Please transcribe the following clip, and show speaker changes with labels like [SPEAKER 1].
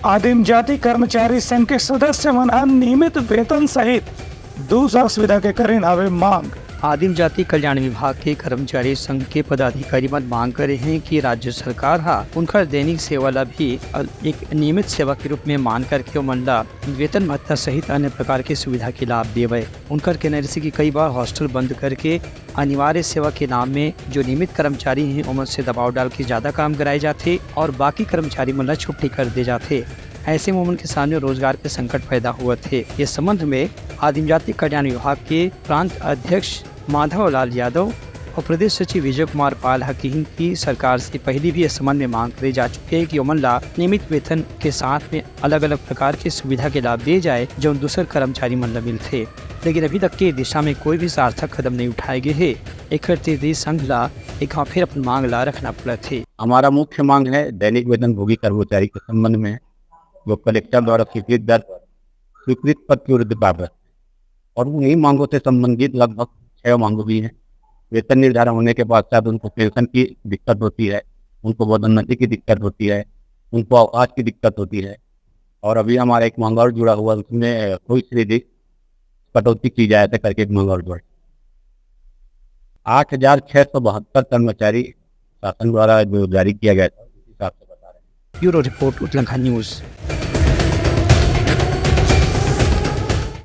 [SPEAKER 1] आदिम जाति कर्मचारी संघ के सदस्य मन अनियमित वेतन सहित दूसरा सुविधा के करें आवे मांग।
[SPEAKER 2] आदिम जाति कल्याण विभाग के कर्मचारी संघ के पदाधिकारी मन मांग करे हैं कि राज्य सरकार उनका दैनिक सेवा ला भी एक नियमित सेवा के रूप में मान करके मन ला वेतन भत्ता सहित अन्य प्रकार के सुविधा के लाभ देवे। उनकर कहना है कि कई बार हॉस्टल बंद करके अनिवार्य सेवा के नाम में जो नियमित कर्मचारी हैं उनसे से दबाव डाल के ज्यादा काम कराए जाते और बाकी कर्मचारी मन ला छुट्टी कर दे जाते। ऐसे में उनके सामने रोजगार के संकट पैदा हुआ थे। इस संबंध में आदिम जाति कल्याण विभाग के प्रांत अध्यक्ष माधव लाल यादव और प्रदेश सचिव विजय कुमार पाल हकीम की सरकार से पहले भी इस संबंध में मांग करे जा चुके हैं कि उमन ला नियमित वेतन के साथ में अलग अलग प्रकार की सुविधा के लाभ दिए जाए जो दूसरे कर्मचारी मन ला मिलते, लेकिन अभी तक के दिशा में कोई भी सार्थक कदम नहीं उठाए गए है। एक संघ ला एक फिर अपनी मांग ला रखना पड़ा थे।
[SPEAKER 3] हमारा मुख्य मांग है दैनिक वेतन भोगी कर्मचारी के संबंध में जो कलेक्टर द्वारा स्वीकृत पद की वृद्धि बाबत और उन्हीं मांगों से संबंधित लगभग 6 मांगों भी हैं। वेतन निर्धारण होने के पश्चात उनको पेंशन की दिक्कत होती है, उनको पदोन्नति की दिक्कत होती है, उनको अवकाश की दिक्कत होती है और अभी हमारा एक मांग और जुड़ा हुआ उसमें कोई श्रेणी कटौती की जाए ऐसे करके एक मांग और जुड़ा। 8,672 कर्मचारी शासन द्वारा जो जारी किया गया था उस हिसाब से बता रहे हैं।
[SPEAKER 2] ब्यूरो रिपोर्ट उतलंघा न्यूज।